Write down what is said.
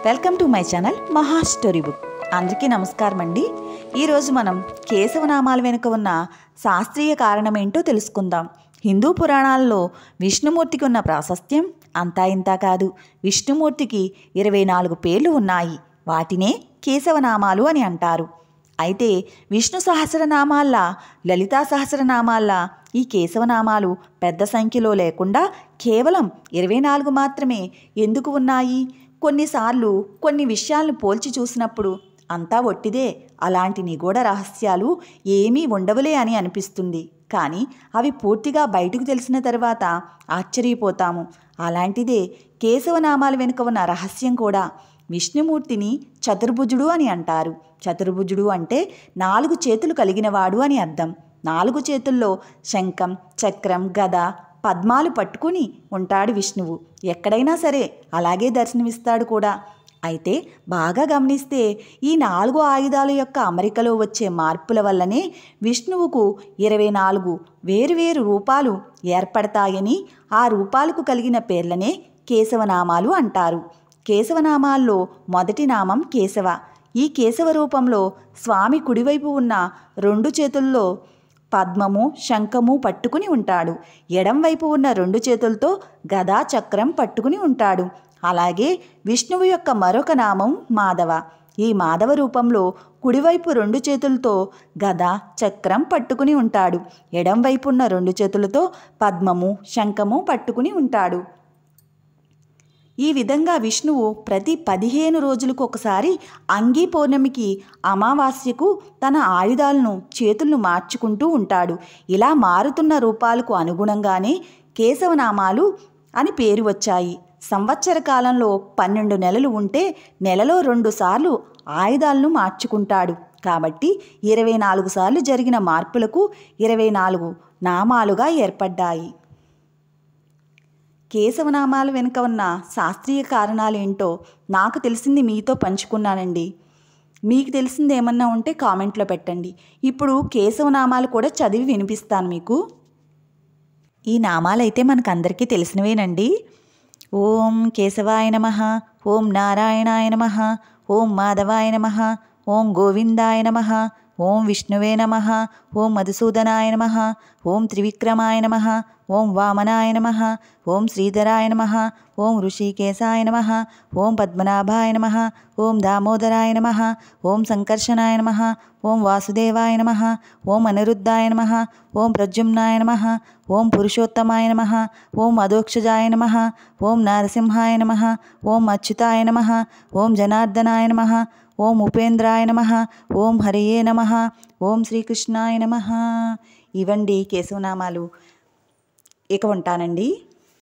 Welcome to my channel మహా story book. అందరికీ నమస్కారం అండి. ఈరోజు మనం కేశవనామాల వెనుక ఉన్న శాస్త్రీయ కారణం ఏంటో తెలుసుకుందాం. హిందూ పురాణాల్లో విష్ణుమూర్తికి ఉన్న ప్రాశస్త్యం అంతా ఇంతా కాదు. విష్ణుమూర్తికి 24 పేర్లు ఉన్నాయి. వాటినే కేశవనామాలు అని అంటారు. అయితే విష్ణు సహస్రనామాల్లా లలితా సహస్రనామాల్లా ఈ కేశవనామాలు పెద్ద సంఖ్యలో లేకుండా కేవలం 24 మాత్రమే ఎందుకు ఉన్నాయి? కొన్నిసార్లు కొన్ని విషయాలను పోల్చి చూసినప్పుడు అంతా ఒట్టిదే, అలాంటి నిగూఢ రహస్యాలు ఏమీ ఉండవులే అని అనిపిస్తుంది. కానీ అవి పూర్తిగా బయటకు తెలిసిన తర్వాత ఆశ్చర్యపోతాము. అలాంటిదే కేశవనామాల వెనుక ఉన్న రహస్యం కూడా. విష్ణుమూర్తిని చతుర్భుజుడు అని అంటారు. చతుర్భుజుడు అంటే 4 చేతులు కలిగినవాడు అని అర్థం. 4 చేతుల్లో శంఖం, చక్రం, గద, పద్మాలు పట్టుకుని ఉంటాడు విష్ణువు. ఎక్కడైనా సరే అలాగే దర్శనమిస్తాడు కూడా. అయితే బాగా గమనిస్తే ఈ 4 ఆయుధాల యొక్క అమరికలో వచ్చే మార్పుల వల్లనే విష్ణువుకు 24 వేరువేరు రూపాలు ఏర్పడతాయని, ఆ రూపాలకు కలిగిన పేర్లనే కేశవనామాలు అంటారు. కేశవనామాల్లో మొదటి నామం కేశవ. ఈ కేశవ రూపంలో స్వామి కుడివైపు ఉన్న 2 చేతుల్లో పద్మము, శంఖము పట్టుకుని ఉంటాడు. ఎడంవైపు ఉన్న 2 చేతులతో గదా, చక్రం పట్టుకుని ఉంటాడు. అలాగే విష్ణువు యొక్క మరొక నామం మాధవ. ఈ మాధవ రూపంలో కుడివైపు 2 చేతులతో గద, చక్రం పట్టుకుని ఉంటాడు. ఎడంవైపు ఉన్న 2 చేతులతో పద్మము, శంఖము పట్టుకుని ఉంటాడు. ఈ విధంగా విష్ణువు ప్రతి 15 రోజులకు ఒకసారి అంగీ పౌర్ణమికి, అమావాస్యకు తన ఆయుధాలను, చేతులను మార్చుకుంటూ ఉంటాడు. ఇలా మారుతున్న రూపాలకు అనుగుణంగానే కేశవనామాలు అని పేరు వచ్చాయి. సంవత్సర కాలంలో 12 నెలలు ఉంటే నెలలో 2 సార్లు ఆయుధాలను మార్చుకుంటాడు. కాబట్టి 24 సార్లు జరిగిన మార్పులకు 24 నామాలుగా ఏర్పడ్డాయి. కేశవనామాల వెనుక ఉన్న శాస్త్రీయ కారణాలేంటో నాకు తెలిసింది మీతో పంచుకున్నానండి. మీకు తెలిసింది ఏమన్నా ఉంటే కామెంట్లో పెట్టండి. ఇప్పుడు కేశవనామాలు కూడా చదివి వినిపిస్తాను మీకు. ఈ నామాలైతే మనకందరికీ తెలిసినవేనండి. ఓం కేశవాయ నమః, ఓం నారాయణాయ నమః, ఓం మాధవాయ నమః, ఓం గోవిందాయ నమః, ఓం విష్ణువే నమః, ఓం మధుసూదనాయ నమః, ఓం త్రివిక్రమాయ నమః, ఓం వామనాయ నమః, ఓం శ్రీధరాయ నమః, ఓం ఋషికేశాయ నమః, ఓం పద్మనాభాయ నమః, ఓం దామోదరాయ నమః, ఓం సంకర్షణాయ నమః, ఓం వాసుదేవాయ నమః, ఓం అనిరుద్ధాయ నమః, ఓం ప్రద్యుమ్నాయ నమః, ఓం పురుషోత్తమాయ నమః, ఓం అధోక్షజాయ నమః, ఓం నరసింహాయ నమః, ఓం అచ్యుతాయ నమః, ఓం జనార్దనాయ నమః, ఓం ఉపేంద్రాయ నమః, ఓం హరియే నమః, ఓం శ్రీకృష్ణాయ నమః. ఇవండి కేశవనామాలు. ఇక ఉంటానండి.